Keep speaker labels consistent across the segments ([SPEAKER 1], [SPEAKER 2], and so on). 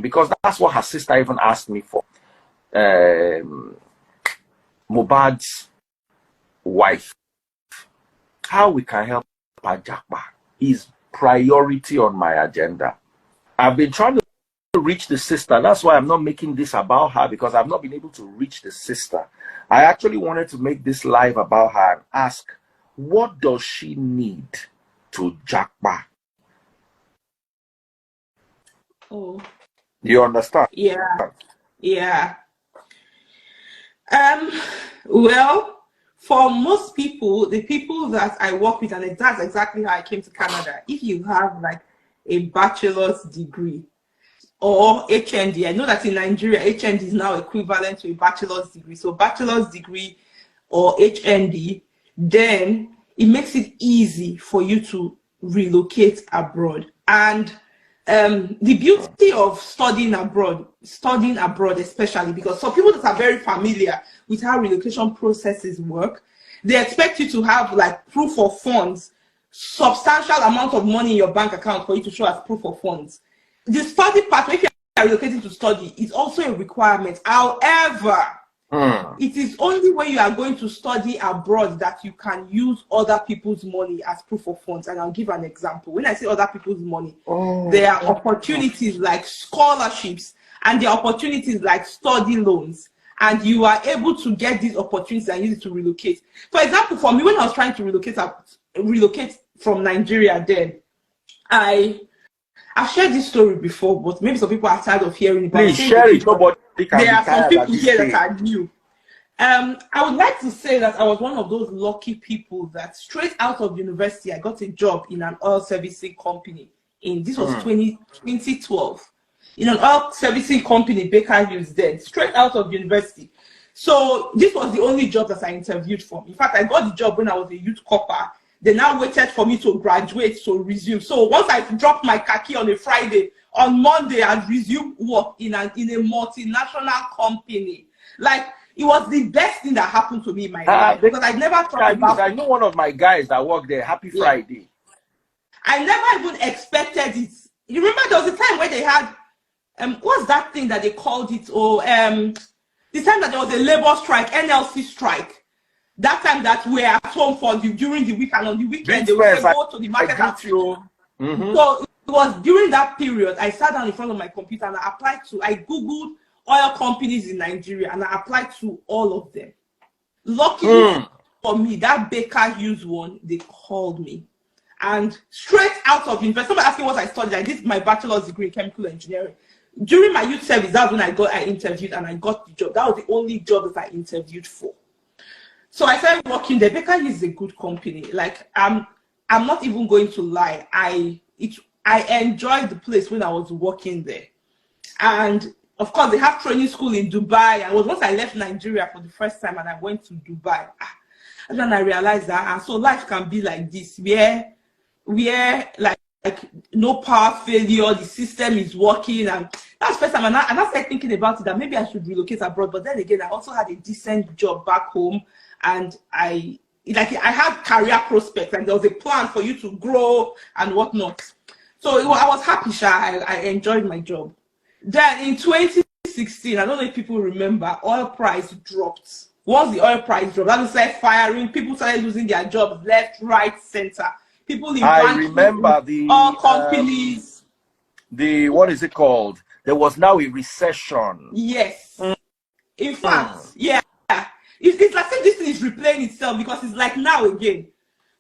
[SPEAKER 1] because that's what her sister even asked me for. Mohbad's wife, how we can help her Japa is priority on my agenda. I've been trying to reach the sister. That's why I'm not making this about her, because I've not been able to reach the sister. I actually wanted to make this live about her and ask, what does she need to Japa?
[SPEAKER 2] Oh,
[SPEAKER 1] you understand?
[SPEAKER 2] Yeah. Well, for most people, the people that I work with, and that's exactly how I came to Canada. If you have like a bachelor's degree or HND, I know that in Nigeria, HND is now equivalent to a bachelor's degree. So bachelor's degree or HND, then it makes it easy for you to relocate abroad. And the beauty of studying abroad especially, because some people that are very familiar with how relocation processes work, they expect you to have like proof of funds, substantial amount of money in your bank account for you to show as proof of funds. The study part, if you are relocating to study, is also a requirement. However, it is only when you are going to study abroad that you can use other people's money as proof of funds. And I'll give an example. When I say other people's money, there are opportunities like scholarships, and there are opportunities like study loans. And you are able to get these opportunities and use it to relocate. For example, for me, when I was trying to relocate from Nigeria, then I've shared this story before, but maybe some people are tired of hearing it.
[SPEAKER 1] Please share it.
[SPEAKER 2] There are some people here that are new. I would like to say that I was one of those lucky people that straight out of university, I got a job in an oil servicing company. This was 2012. In an oil servicing company, Baker Hughes then, straight out of university. So this was the only job that I interviewed for. In fact, I got the job when I was a youth corper. They now waited for me to graduate to resume. So once I dropped my khaki on a Friday, on Monday I'd resume work in a multinational company. Like, it was the best thing that happened to me in my life, because I never thought about
[SPEAKER 1] I know one of my guys that worked there. Happy Friday.
[SPEAKER 2] I never even expected it. You remember there was a time where they had what's that thing that they called it? The time that there was a labor strike, NLC strike. That time that we were at home during the week, and on the weekend they would go to the market. So it was during that period I sat down in front of my computer and I Googled oil companies in Nigeria, and I applied to all of them. Luckily for me, that Baker Hughes one, they called me. And straight out of university, somebody asking what I studied, I did my bachelor's degree in chemical engineering. During my youth service, that's when I interviewed and I got the job. That was the only job that I interviewed for. So I started working there. Baker Hughes is a good company. Like, I'm not even going to lie. I enjoyed the place when I was working there. And of course, they have training school in Dubai. Once I left Nigeria for the first time and I went to Dubai, and then I realized that so life can be like this, where like no power failure, the system is working, and that's the first time. And I started thinking about it, that maybe I should relocate abroad. But then again, I also had a decent job back home, and I had career prospects, and there was a plan for you to grow and whatnot. So I was happy, I enjoyed my job. Then in 2016, I don't know if people remember, oil price dropped. Once the oil price dropped, that started firing. People started losing their jobs left, right, center. People in
[SPEAKER 1] I remember the
[SPEAKER 2] all companies.
[SPEAKER 1] What is it called? There was now a recession.
[SPEAKER 2] Yes. In fact, yeah. It's like this thing is replaying itself, because it's like now again.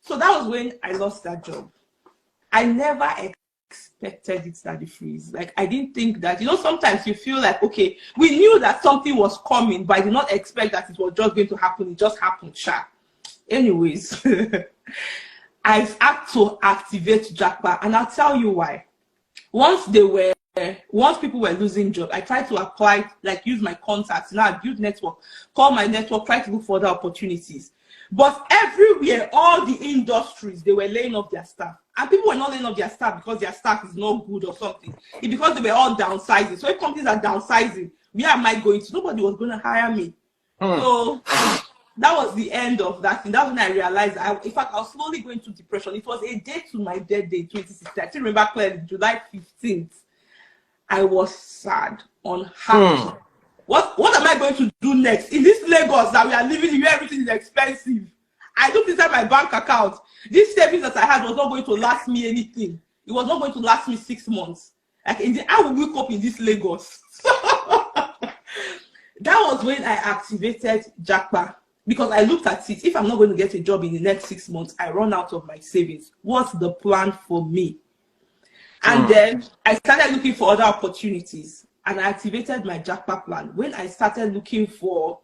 [SPEAKER 2] So that was when I lost that job. I never expected it that it freeze. Like, I didn't think that, sometimes you feel like, okay, we knew that something was coming, but I did not expect that it was just going to happen. It just happened, Anyways, I had to activate Japa, and I'll tell you why. Once people were losing jobs, I tried to apply, like, use my contacts. Now I built network, call my network, try to look for other opportunities. But everywhere, all the industries, they were laying off their staff. And people were not laying off their staff because their staff is not good or something. It's because they were all downsizing. So if companies are downsizing, where am I going to? Nobody was going to hire me. So that was the end of that thing. That's when I realized, in fact, I was slowly going to depression. It was a day to my birthday, 2016. I still remember clearly, July 15th. I was sad, unhappy. What am I going to do next? In this Lagos that we are living in, where everything is expensive. I looked inside my bank account. This savings that I had was not going to last me anything. It was not going to last me 6 months. Like, how will we cope in this Lagos? That was when I activated Japa, because I looked at it. If I'm not going to get a job in the next 6 months, I run out of my savings. What's the plan for me? And then I started looking for other opportunities, and I activated my Japa plan. When I started looking for,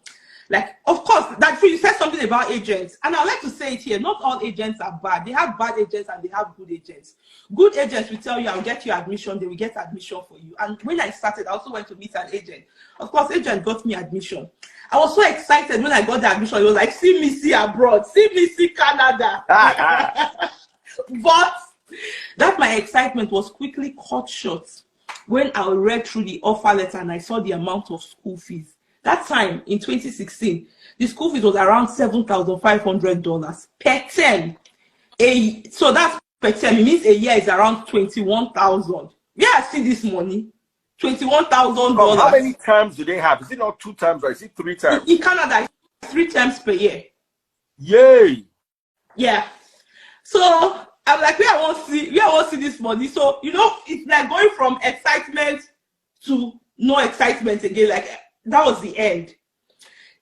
[SPEAKER 2] like, of course, that you said something about agents, and I'd like to say it here. Not all agents are bad. They have bad agents and they have good agents. Good agents will tell you, I'll get you admission. They will get admission for you. And when I started, I also went to meet an agent. Of course, agent got me admission. I was so excited when I got the admission. It was like, see me, see abroad. See me, see Canada. But that my excitement was quickly cut short when I read through the offer letter and I saw the amount of school fees. That time, in 2016, the school fees was around $7,500 per term. So that's per term. It means a year is around 21,000. Yeah, I see this money. $21,000.
[SPEAKER 1] How many terms do they have? Is it not 2 terms or is it 3 terms?
[SPEAKER 2] In Canada, it's 3 terms per year.
[SPEAKER 1] Yay!
[SPEAKER 2] Yeah. So I'm like, where I want to see this money. So, you know, it's like going from excitement to no excitement again. Like, that was the end.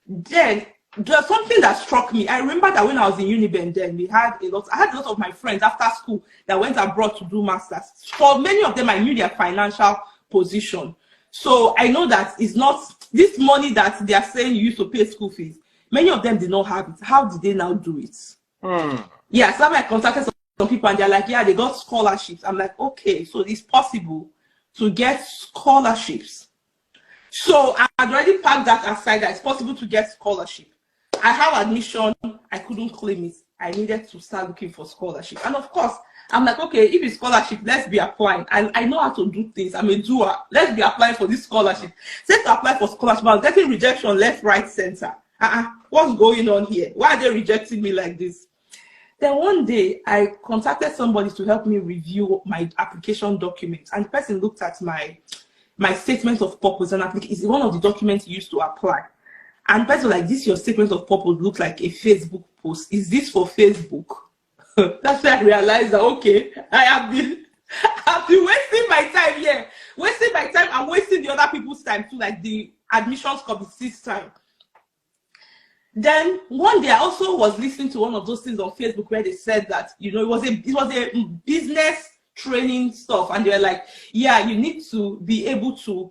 [SPEAKER 2] Then there's something that struck me. I remember that when I was in Uniben, then I had a lot of my friends after school that went abroad to do masters. For many of them, I knew their financial position. So I know that it's not this money that they are saying you used to pay school fees. Many of them did not have it. How did they now do it? Yeah, so I contacted some people and they're like, yeah, they got scholarships. I'm like, okay, so it's possible to get scholarships. So I had already packed that aside that it's possible to get scholarship. I have admission, I couldn't claim it. I needed to start looking for scholarship. And of course, I'm like, okay, if it's scholarship, let's be applying. And I know how to do things. I'm a doer. Let's be applying for this scholarship. Set to apply for scholarship. I was getting rejection left, right, center. What's going on here? Why are they rejecting me like this? Then one day, I contacted somebody to help me review my application documents. And the person looked at my statement of purpose, and it's one of the documents used to apply. And the person was like, this your statement of purpose looks like a Facebook post. Is this for Facebook? That's when I realized that, okay, I've been wasting my time here. Wasting my time and wasting the other people's time too, like the admissions committee's time. Then one day I also was listening to one of those things on Facebook where they said that, you know, it was a business training stuff, and they're like, yeah, you need to be able to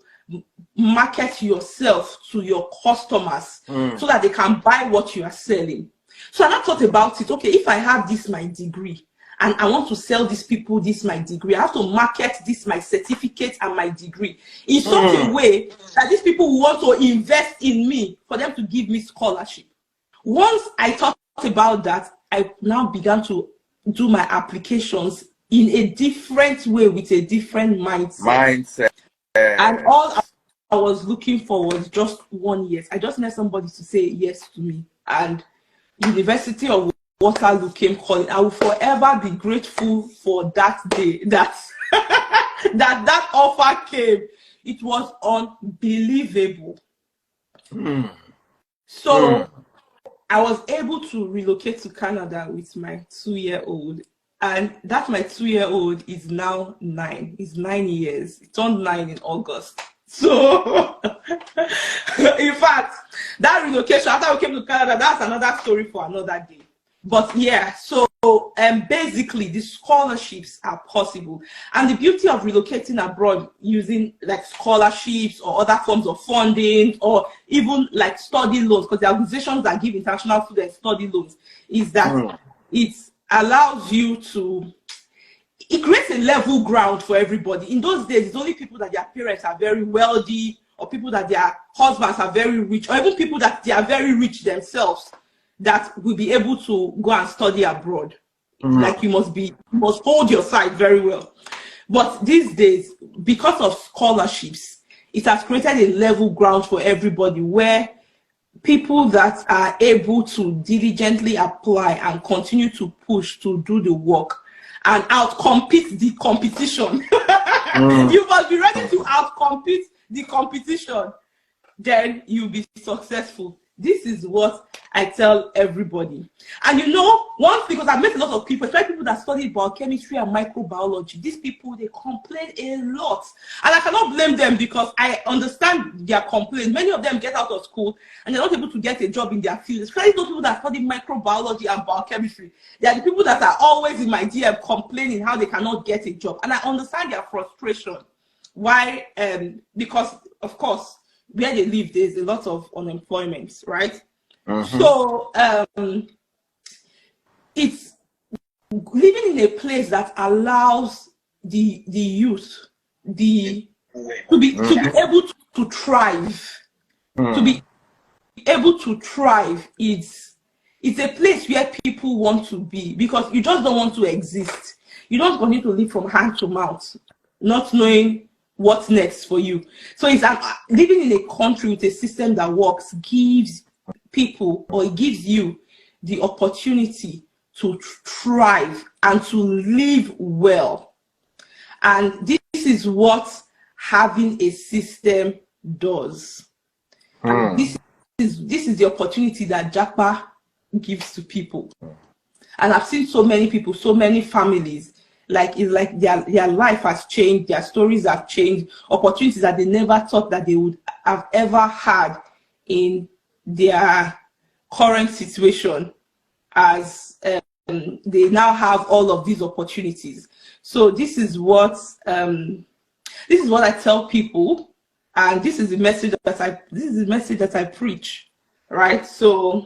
[SPEAKER 2] market yourself to your customers so that they can buy what you are selling. So I thought about it. Okay, if I have this my degree and I want to sell these people this my degree, I have to market this my certificate and my degree in such a way that these people will want to invest in me for them to give me scholarship. Once I thought about that, I now began to do my applications in a different way with a different mindset. And all I was looking for was just 1 year. I just needed somebody to say yes to me. And University of Waterloo came calling. I will forever be grateful for that day that that offer came. It was unbelievable. So I was able to relocate to Canada with my 2-year-old. And that my 2-year-old is now 9. He's 9 years. He turned 9 in August. So, in fact, that relocation, after we came to Canada, that's another story for another day. But yeah, so basically, the scholarships are possible. And the beauty of relocating abroad using like scholarships or other forms of funding or even like study loans, because the organizations that give international students study loans, is that it allows you to, it creates a level ground for everybody. In those days, it's only people that their parents are very wealthy, or people that their husbands are very rich, or even people that they are very rich themselves that will be able to go and study abroad. Like you must hold your side very well. But these days, because of scholarships, it has created a level ground for everybody where people that are able to diligently apply and continue to push to do the work and outcompete the competition You must be ready to outcompete the competition. Then you'll be successful. This is what I tell everybody. And you know, one thing, because I've met a lot of people, especially people that study biochemistry and microbiology, these people, they complain a lot. And I cannot blame them because I understand their complaints. Many of them get out of school and they're not able to get a job in their field. Especially those people that study microbiology and biochemistry. They are the people that are always in my DM complaining how they cannot get a job. And I understand their frustration. Why? Because, of course, where they live, there's a lot of unemployment, right? So it's living in a place that allows the youth to be able to thrive. To be able to thrive, it's a place where people want to be, because you just don't want to exist. You don't continue to live from hand to mouth, not knowing what's next for you. So it's living in a country with a system that works gives people, or it gives you, the opportunity to thrive and to live well. And this is what having a system does. And this is the opportunity that Japa gives to people. And I've seen so many people, so many families, like it's like their life has changed, their stories have changed, opportunities that they never thought that they would have ever had in their current situation, as they now have all of these opportunities. So this is what I tell people, and this is the message that I preach, right? So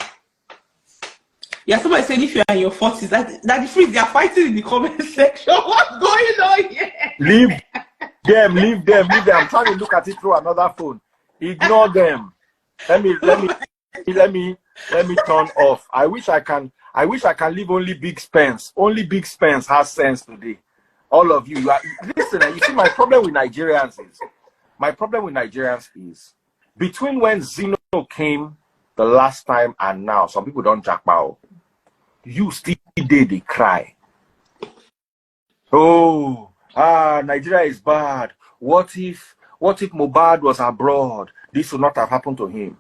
[SPEAKER 2] yeah, somebody saying if you're in your 40s, that the freaks, they are fighting in the comment section. What's going on here?
[SPEAKER 1] Leave them. I'm trying to look at it through another phone. Ignore them. Let me turn off. I wish I can leave only Big Spence. Only Big Spence has sense today. All of you are, listen, you see, my problem with Nigerians is between when Zino came the last time and now, some people don't Japa. You still they cry. Oh, Nigeria is bad. What if Mohbad was abroad? This would not have happened to him.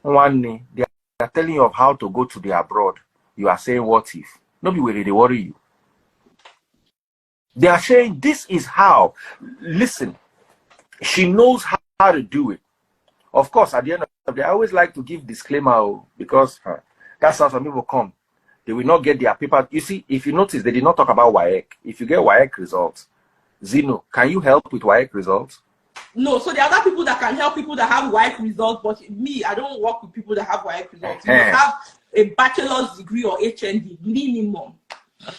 [SPEAKER 1] One day, they are telling you of how to go to the abroad. You are saying, what if? Nobody will really worry you. They are saying, this is how. Listen, she knows how to do it. Of course, at the end of the day, I always like to give disclaimer, because that's how some people come. They will not get their paper. You see, if you notice, they did not talk about WAEC. If you get WAEC results, Zino, can you help with WAEC results?
[SPEAKER 2] No, so there are other people that can help people that have WAEC results, but me, I don't work with people that have WAEC results. You must have a bachelor's degree or HND, minimum.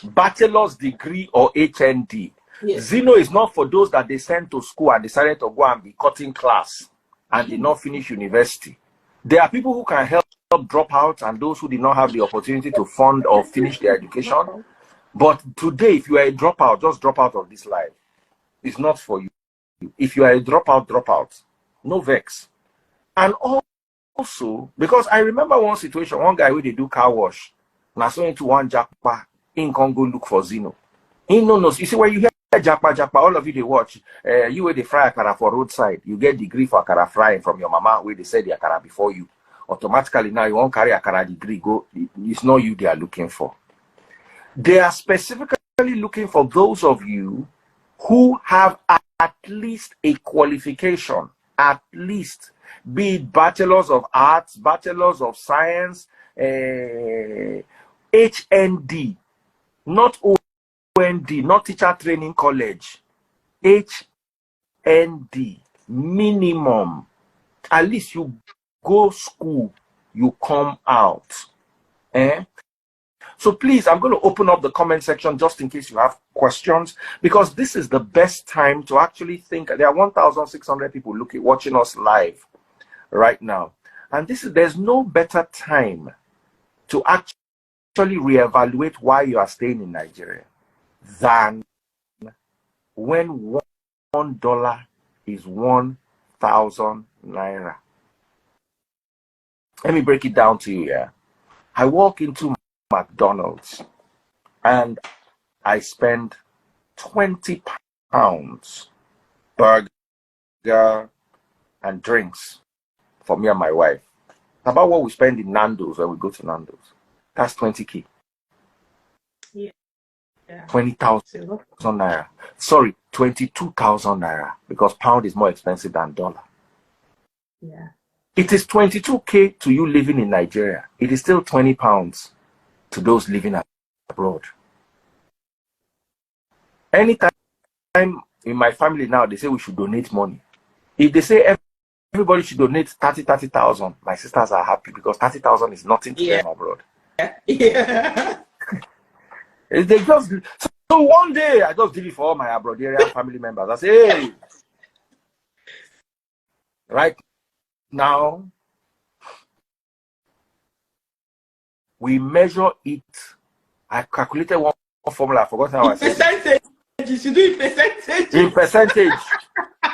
[SPEAKER 2] Bachelor's
[SPEAKER 1] degree or HND.
[SPEAKER 2] Yes.
[SPEAKER 1] Zino is not for those that they sent to school and decided to go and be cutting class and did not finish university. There are people who can help dropouts and those who did not have the opportunity to fund or finish their education. But today, if you are a dropout, just drop out of this life. It's not for you. If you are a dropout, no vex. And also, because I remember one situation, one guy where they do car wash, and I saw into one Japa in Congo look for Zino. He no. You see, when you hear Japa, all of you they watch, you where they fry akara for roadside, you get degree for akara frying from your mama where they said the akara before you. Automatically now you won't carry akara degree, go, it's not you they are looking for. They are specifically looking for those of you who have at least a qualification, at least, be it bachelors of arts, bachelors of science, HND, not OND, not teacher training college, HND, minimum. At least you go school, you come out. So please, I'm going to open up the comment section just in case you have questions, because this is the best time to actually think. There are 1,600 people watching us live right now. And there's no better time to actually reevaluate why you are staying in Nigeria than when $1 is 1,000 naira. Let me break it down to you here. I walk into McDonald's and I spend £20 burger, and drinks for me and my wife. About what we spend in Nando's when we go to Nando's. That's 20K.
[SPEAKER 2] Yeah.
[SPEAKER 1] 20,000 naira. Sorry, 22,000 naira, because pound is more expensive than dollar.
[SPEAKER 2] Yeah.
[SPEAKER 1] It is 22K to you living in Nigeria. It is still 20 pounds to those living abroad. Anytime in my family now, they say we should donate money. If they say everybody should donate 30,000, my sisters are happy, because 30,000 is nothing to them abroad.
[SPEAKER 2] Yeah.
[SPEAKER 1] They just, so one day I just did it for all my abroadarian family members. I say, hey, right now we measure it. I calculated one formula. I forgot how I said
[SPEAKER 2] percentage. You should do it percentage.
[SPEAKER 1] In percentage.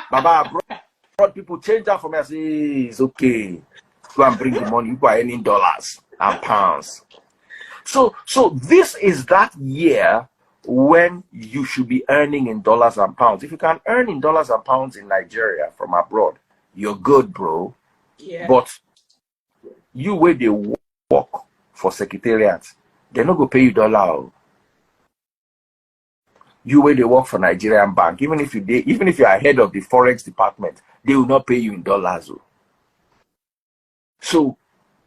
[SPEAKER 1] Baba, abroad people change that for me. I say, it's okay. Go and bring the money. You go in dollars and pounds. So this is that year when you should be earning in dollars and pounds. If you can earn in dollars and pounds in Nigeria from abroad, you're good, bro.
[SPEAKER 2] Yeah.
[SPEAKER 1] But you where they work for secretariat, they're not gonna pay you dollar. You where they work for Nigerian bank, even if you are head of the forex department, they will not pay you in dollars. So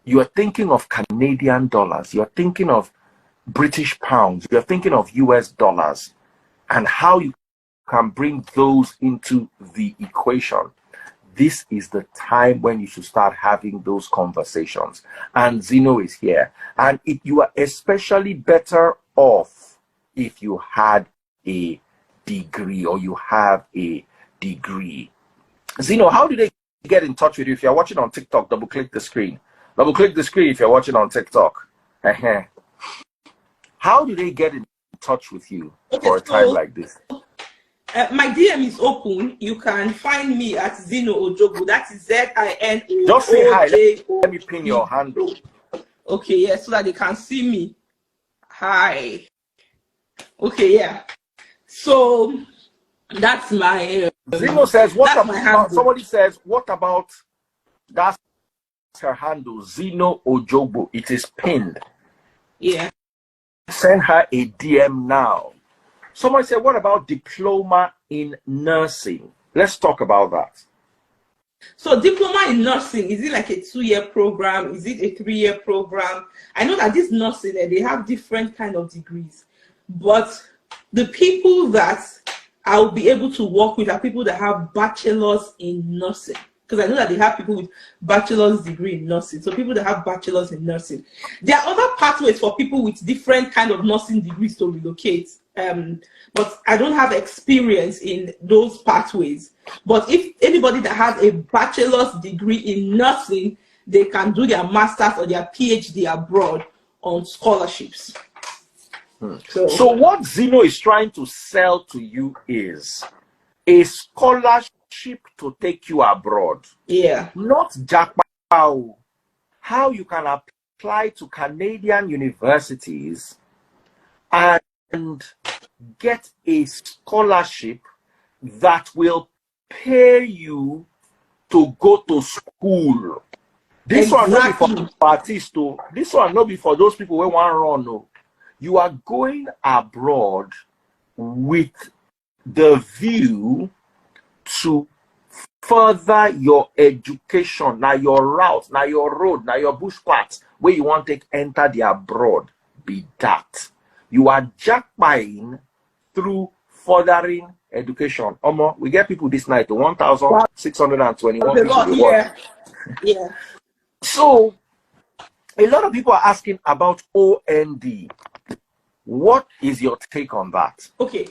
[SPEAKER 1] you are thinking of Canadian dollars, you're thinking of British pounds, you're thinking of US dollars, and how you can bring those into the equation. This is the time when you should start having those conversations. And Zino is here. And you are especially better off if you had a degree, or you have a degree. Zino, how do they get in touch with you? If you're watching on TikTok, double click the screen. Double click the screen if you're watching on TikTok. How do they get in touch with you for a time like this?
[SPEAKER 2] My DM is open. You can find me at Zino Ojogbo. That is ZINO.
[SPEAKER 1] Just say hi. Let me pin your handle.
[SPEAKER 2] Okay, yeah, so that they can see me. Hi. Okay, yeah. So that's my.
[SPEAKER 1] Zino says, "What about?" Somebody says, "What about?" That's her handle, Zino Ojogbo. It is pinned.
[SPEAKER 2] Yeah.
[SPEAKER 1] Send her a DM now. Somebody said, "What about diploma in nursing?" Let's talk about that.
[SPEAKER 2] So diploma in nursing, is it like a 2-year program? Is it a 3-year program? I know that this nursing, they have different kind of degrees, but the people that I'll be able to work with are people that have bachelors in nursing, because I know that they have people with bachelor's degree in nursing. So people that have bachelors in nursing. There are other pathways for people with different kind of nursing degrees to relocate. But I don't have experience in those pathways. But if anybody that has a bachelor's degree in nursing, they can do their master's or their PhD abroad on scholarships.
[SPEAKER 1] So what Zino is trying to sell to you is a scholarship to take you abroad.
[SPEAKER 2] Yeah.
[SPEAKER 1] Not Japa. How you can apply to Canadian universities and get a scholarship that will pay you to go to school. This one not be for artists. This one not be for those people who want to run. No. You are going abroad with the view to further your education. Now your route, now your road, now your bush path where you want to enter the abroad be that. You are jackpying through furthering education. We get people this night to 1,621 people.
[SPEAKER 2] Yeah. Yeah.
[SPEAKER 1] So a lot of people are asking about OND. What is your take on that?
[SPEAKER 2] Okay.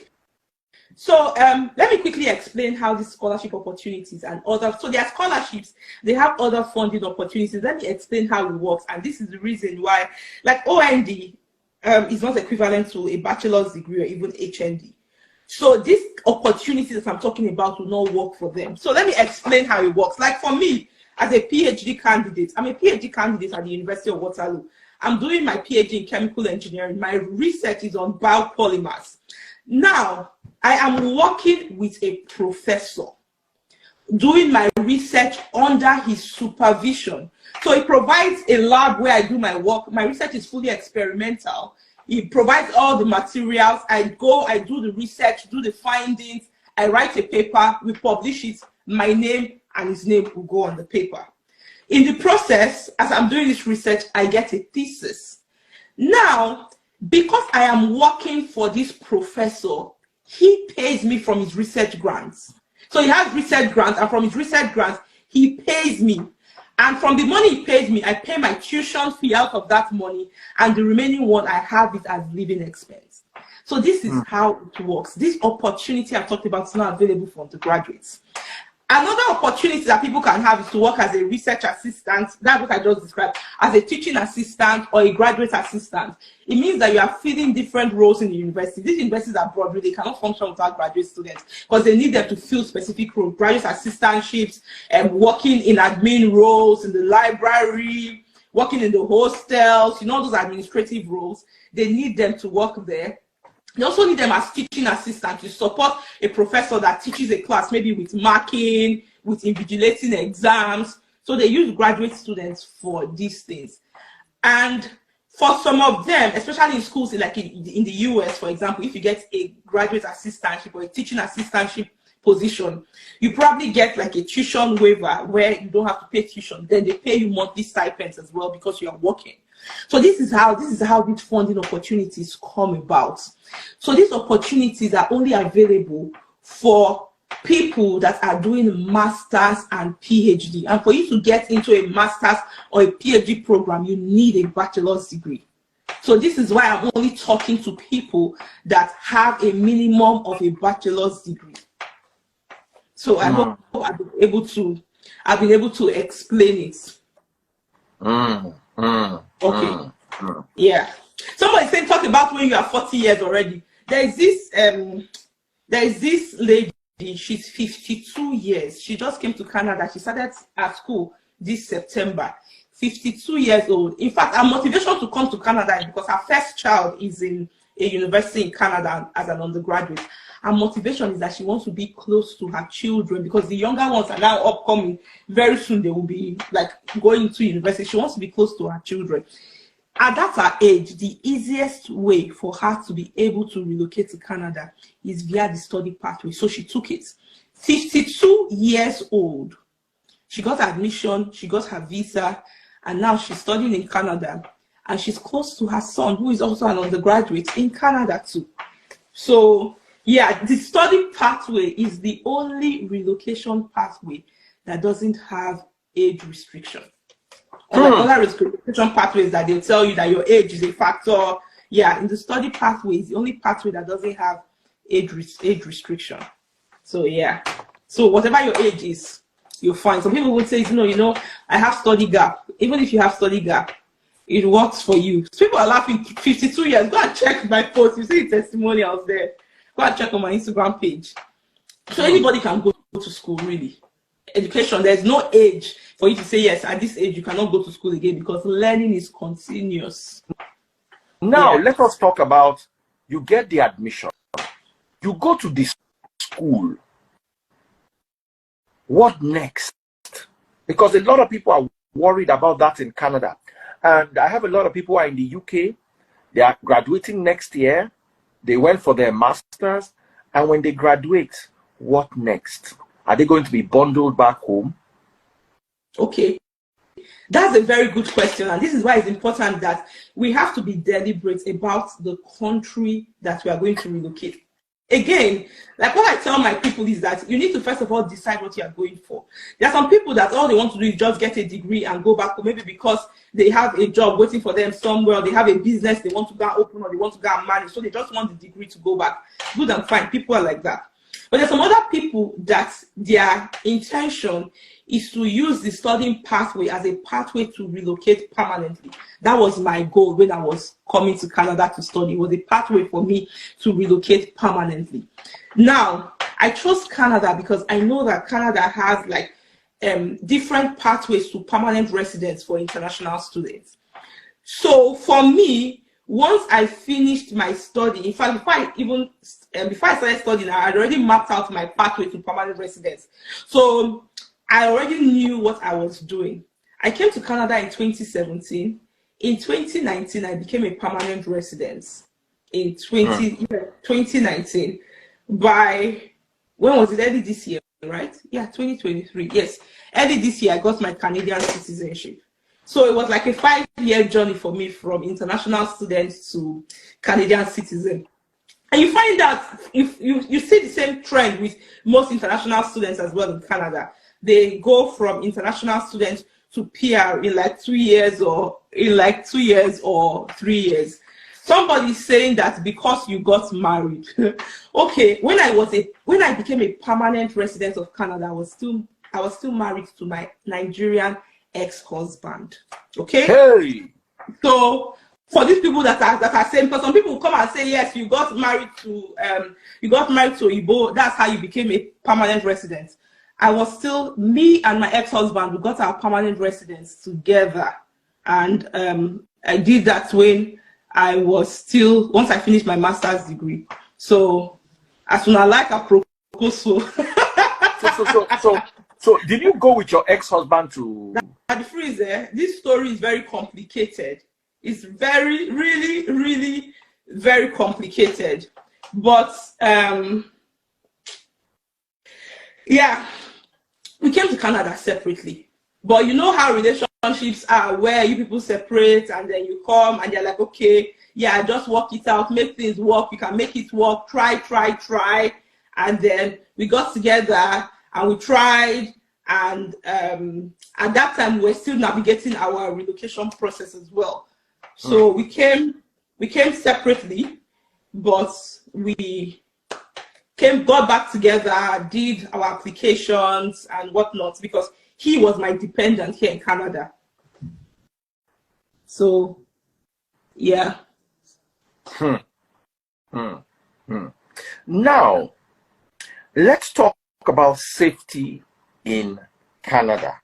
[SPEAKER 2] So let me quickly explain how these scholarship opportunities and other, so their scholarships, they have other funding opportunities. Let me explain how it works. And this is the reason why, like OND is not equivalent to a bachelor's degree or even HND. So these opportunities that I'm talking about will not work for them. So let me explain how it works. Like for me, as a PhD candidate, I'm a PhD candidate at the University of Waterloo. I'm doing my PhD in chemical engineering. My research is on biopolymers. Now, I am working with a professor. doing my research under his supervision. So he provides a lab where I do my work. My research is fully experimental. He provides all the materials. I go, I do the research, do the findings. I write a paper, we publish it, my name and his name will go on the paper. In the process, as I'm doing this research, I get a thesis. Now, because I am working for this professor, he pays me from his research grants. So he has research grants, and from his research grants, he pays me. And from the money he pays me, I pay my tuition fee out of that money, and the remaining one, I have it as living expense. So this is how it works. This opportunity I talked about is not available for undergraduates. Another opportunity that people can have is to work as a research assistant. That's what I just described, as a teaching assistant or a graduate assistant. It means that you are filling different roles in the university. These universities are broad, they cannot function without graduate students because they need them to fill specific roles, graduate assistantships, and working in admin roles in the library, working in the hostels, you know, those administrative roles. They need them to work there. They also need them as teaching assistants to support a professor that teaches a class, maybe with marking, with invigilating exams. So they use graduate students for these things. And for some of them, especially in schools like in the US, for example, if you get a graduate assistantship or a teaching assistantship position, you probably get like a tuition waiver where you don't have to pay tuition. Then they pay you monthly stipends as well because you are working. So this is how these funding opportunities come about. So these opportunities are only available for people that are doing masters and PhD. And for you to get into a master's or a PhD program, you need a bachelor's degree. So this is why I'm only talking to people that have a minimum of a bachelor's degree. So I hope I've been able to explain it. Okay. Yeah. Somebody saying talk about when you are 40 years already. There is this lady, she's 52 years. She just came to Canada. She started at school this September. 52 years old. In fact, her motivation to come to Canada is because her first child is in a university in Canada as an undergraduate. Her motivation is that she wants to be close to her children because the younger ones are now upcoming. Very soon they will be like going to university. She wants to be close to her children. At that age, the easiest way for her to be able to relocate to Canada is via the study pathway. So she took it. 52 years old. She got admission, she got her visa, and now she's studying in Canada. And she's close to her son, who is also an undergraduate in Canada too. So yeah, the study pathway is the only relocation pathway that doesn't have age restriction. Unlike other relocation pathways that they'll tell you that your age is a factor. Yeah, in the study pathway is the only pathway that doesn't have age restriction. So yeah, so whatever your age is, you'll find. Some people would say, you know, I have study gap. Even if you have study gap, it works for you. So people are laughing. 52 years. Go and check my post. You see testimonials there. Go and check on my Instagram page. So anybody can go to school, really. Education, there's no age for you to say, yes, at this age, you cannot go to school again because learning is continuous.
[SPEAKER 1] Now, let us talk about, you get the admission. You go to this school. What next? Because a lot of people are worried about that in Canada. And I have a lot of people who are in the UK. They are graduating next year. They went for their masters. And when they graduate, what next? Are they going to be bundled back home?
[SPEAKER 2] Okay. That's a very good question. And this is why it's important that we have to be deliberate about the country that we are going to relocate. Again, like what I tell my people is that you need to first of all decide what you are going for. There are some people that all they want to do is just get a degree and go back home, maybe because they have a job waiting for them somewhere, they have a business they want to go and open, or they want to go and manage, so they just want the degree to go back. Good and fine, people are like that. But there's some other people that their intention is to use the studying pathway as a pathway to relocate permanently. That was my goal when I was coming to Canada to study. It was a pathway for me to relocate permanently. Now, I chose Canada because I know that Canada has like different pathways to permanent residence for international students. So for me, once I finished my study, in fact, before I started studying, I had already mapped out my pathway to permanent residence. So I already knew what I was doing. I came to Canada in 2017. In 2019, I became a permanent resident. In 2019. By, when was it? Early this year, right? Yeah, 2023. Yes, early this year, I got my Canadian citizenship. So it was like a 5-year journey for me from international student to Canadian citizen. And you find that if you see the same trend with most international students as well in Canada. They go from international students to PR in like 2 years or 3 years. Somebody's saying that because you got married. Okay, when I became a permanent resident of Canada, I was still married to my Nigerian ex-husband. Okay.
[SPEAKER 1] Hey.
[SPEAKER 2] So for these people that are saying, because some people will come and say, yes, you got married to Igbo, that's how you became a permanent resident. I was still, me and my ex-husband, we got our permanent residence together. And I did that when I was still, once I finished my master's degree. So as soon as I like a proposal.
[SPEAKER 1] So did you go with your ex-husband to?
[SPEAKER 2] At the freezer, this story is very complicated. It's very, really, really very complicated. But yeah, we came to Canada separately. But you know how relationships are, where you people separate and then you come and you're like, okay, yeah, just work it out, make things work, you can make it work, try. And then we got together and we tried, and at that time we were still navigating our relocation process as well. So we came separately, but we got back together, did our applications and whatnot, because he was my dependent here in Canada. So yeah.
[SPEAKER 1] Now, let's talk about safety in Canada.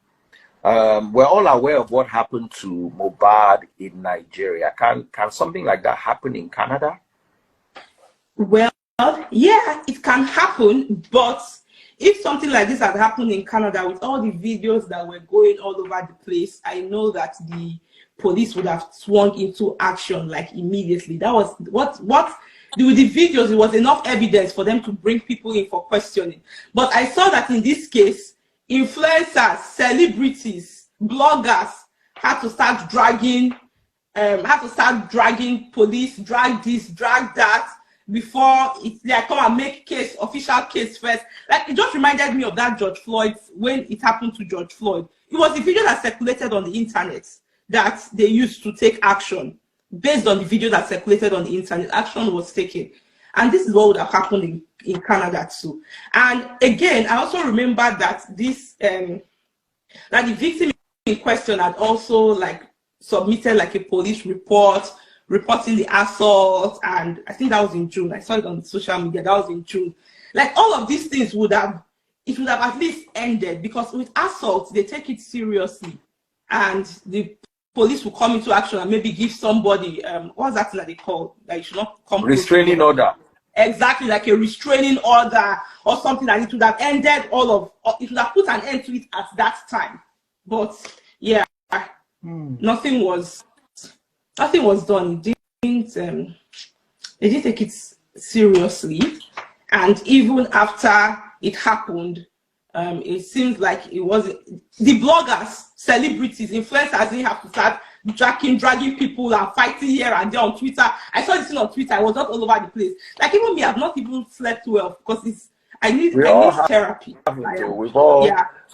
[SPEAKER 1] We're all aware of what happened to Mohbad in Nigeria. Can something like that happen in Canada?
[SPEAKER 2] Well, yeah, it can happen, but if something like this had happened in Canada with all the videos that were going all over the place, I know that the police would have swung into action like immediately. That was with the videos, it was enough evidence for them to bring people in for questioning. But I saw that in this case, influencers, celebrities, bloggers had to start dragging police, drag this, drag that, before they come and make official case first. Like, it just reminded me of that George Floyd, when it happened to George Floyd. It was the video that circulated on the internet that they used to take action. Based on the video that circulated on the internet, action was taken. And this is what would have happened in Canada too. And again, I also remember that this that the victim in question had also like submitted like a police report reporting the assault, and I think that was in June. I saw it on social media. That was in June. Like, all of these things would have at least ended, because with assault they take it seriously, and the police will come into action and maybe give somebody what's that thing that they call, that you should not come,
[SPEAKER 1] restraining order.
[SPEAKER 2] Exactly, like a restraining order or something, that it would have ended it would have put an end to it at that time. But yeah, nothing was done. They didn't take it seriously, and even after it happened, it seems like it was the bloggers, celebrities, influencers didn't have to start dragging people and fighting here and there on Twitter. I saw this thing on Twitter. I was not all over the place. Like, even me, I've not even slept well because I need therapy.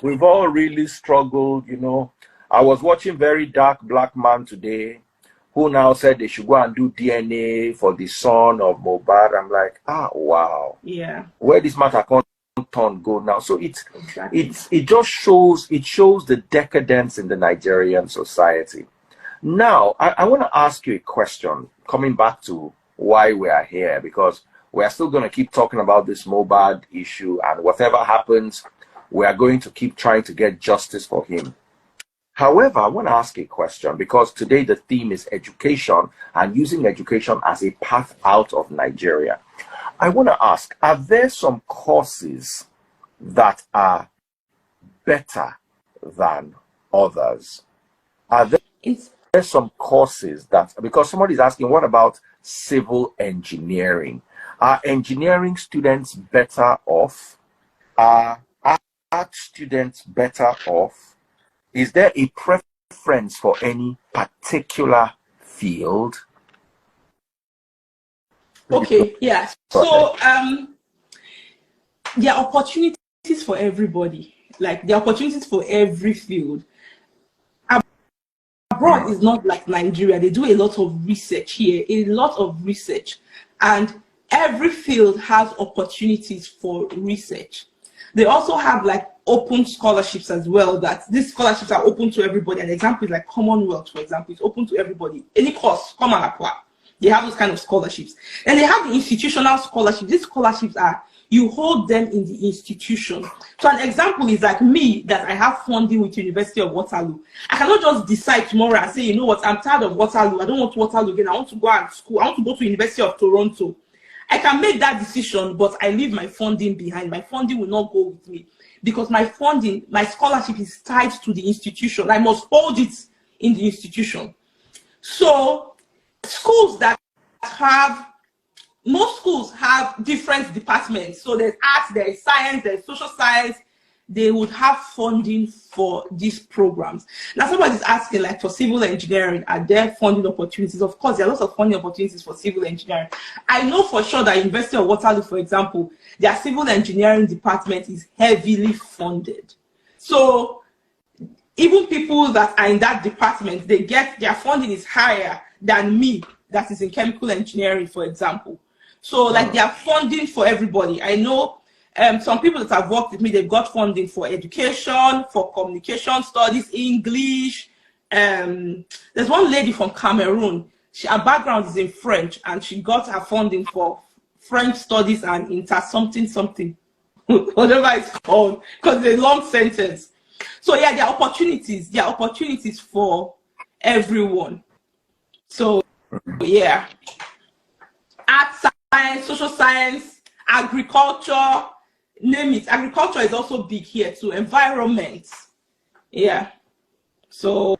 [SPEAKER 1] We've all really struggled, you know. I was watching Very Dark Black Man today, who now said they should go and do DNA for the son of Mohbad. I'm like, wow.
[SPEAKER 2] Yeah.
[SPEAKER 1] Where this matter can't turn go now. So it just shows the decadence in the Nigerian society. Now, I want to ask you a question, coming back to why we are here, because we are still going to keep talking about this Mohbad issue, and whatever happens, we are going to keep trying to get justice for him. However, I want to ask a question because today the theme is education and using education as a path out of Nigeria. I want to ask, are there some courses that are better than others? Are there some courses that, because somebody's asking, what about civil engineering? Are engineering students better off? Are art students better off? Is there a preference for any particular field?
[SPEAKER 2] Okay, yeah. So there are opportunities for everybody. Like there are opportunities for every field. Abroad is not like Nigeria. They do a lot of research here, a lot of research. And every field has opportunities for research. They also have like open scholarships as well, that these scholarships are open to everybody. An example is like Commonwealth, for example, it's open to everybody. Any course, come and apply. They have those kind of scholarships. And they have the institutional scholarships. These scholarships are, you hold them in the institution. So an example is like me, that I have funding with University of Waterloo. I cannot just decide tomorrow and say, you know what, I'm tired of Waterloo. I don't want Waterloo again. I want to go to school. I want to go to University of Toronto. I can make that decision, but I leave my funding behind. My funding will not go with me because my funding, my scholarship is tied to the institution. I must hold it in the institution. So schools that have, most schools have different departments. So there's arts, there's science, there's social science. They would have funding for these programs. Now somebody's asking, like for civil engineering, are there funding opportunities? Of course, there are lots of funding opportunities for civil engineering. I know for sure that University of Waterloo, for example, their civil engineering department is heavily funded. So even people that are in that department, they get, their funding is higher than me that is in chemical engineering, for example. So like they are funding for everybody. I know some people that have worked with me, they've got funding for education, for communication studies, English. There's one lady from Cameroon. Her background is in French, and she got her funding for French studies and inter something, whatever it's called, because it's a long sentence. So yeah, there are opportunities. There are opportunities for everyone. So yeah, art, science, social science, agriculture, name it. Agriculture is also big here too. Environment, yeah. So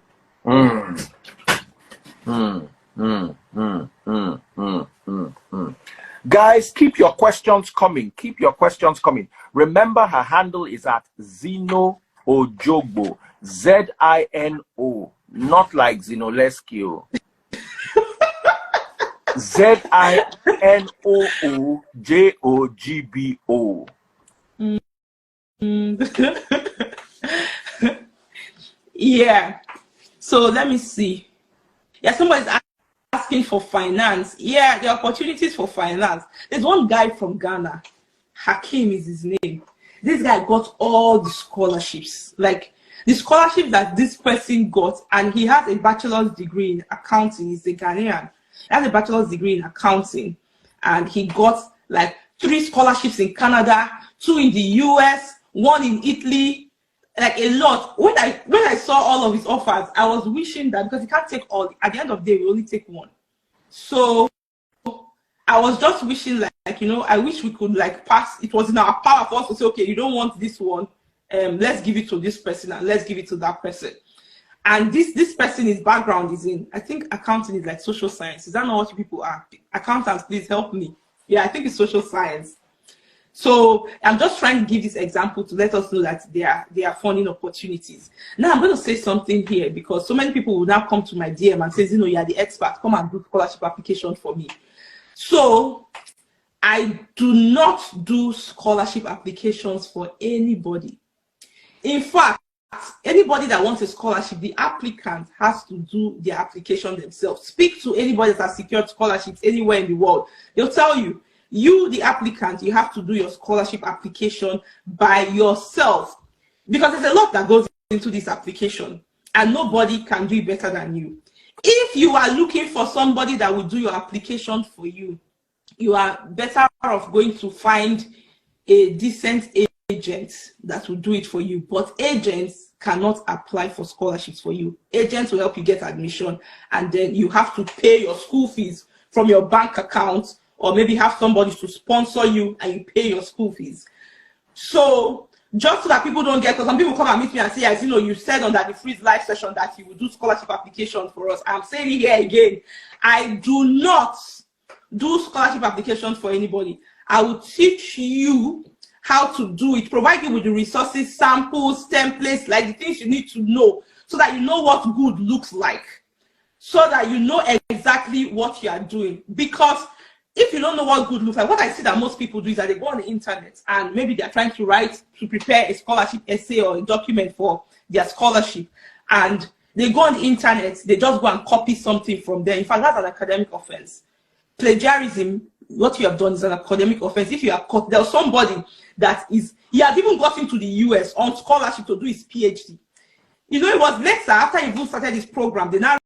[SPEAKER 1] Guys, keep your questions coming. Keep your questions coming. Remember, her handle is at Zino Ojogbo. Z-I-N-O, not like Zinolescu. Z-I-N-O-O-J-O-G-B-O.
[SPEAKER 2] Yeah. So let me see. Yeah, somebody's asking for finance. Yeah, there are opportunities for finance. There's one guy from Ghana. Hakim is his name. This guy got all the scholarships. Like the scholarship that this person got, and he has a bachelor's degree in accounting. He's a Ghanaian. He has a bachelor's degree in accounting, and he got like 3 scholarships in Canada, 2 in the US, 1 in Italy, like a lot. When I saw all of his offers, I was wishing that, because you can't take all, at the end of the day, we only take 1. So I was just wishing, like, you know, I wish we could like pass, it was in our power for us to say, okay, you don't want this one, let's give it to this person and let's give it to that person. And this person, his background is in, I think accounting is like social science. Is that not what people are? Accountants, please help me. Yeah, I think it's social science. So I'm just trying to give this example to let us know that there are funding opportunities. Now I'm going to say something here, because so many people will now come to my DM and say, you know, you're the expert, come and do scholarship application for me. So I do not do scholarship applications for anybody. In fact, anybody that wants a scholarship, the applicant has to do their application themselves. Speak to anybody that has secured scholarships anywhere in the world. They'll tell you, you, the applicant, you have to do your scholarship application by yourself, because there's a lot that goes into this application and nobody can do it better than you. If you are looking for somebody that will do your application for you, you are better off going to find a decent agent that will do it for you. But agents cannot apply for scholarships for you. Agents will help you get admission, and then you have to pay your school fees from your bank account, or maybe have somebody to sponsor you and you pay your school fees. So just so that people don't get, because some people come and meet me and say, as you know, you said on that the free live session that you will do scholarship application for us. I'm saying it here again, I do not do scholarship applications for anybody. I will teach you how to do it, provide you with the resources, samples, templates, like the things you need to know, so that you know what good looks like, so that you know exactly what you are doing. Because if you don't know what good looks like, what I see that most people do is that they go on the internet and maybe they're trying to prepare a scholarship essay or a document for their scholarship, and they go on the internet, they just go and copy something from there. In fact, that's an academic offense. Plagiarism, what you have done, is an academic offense. If you have caught, there's somebody that is, he has even gotten to the US on scholarship to do his PhD. You know, it was later, after he even started his program, they now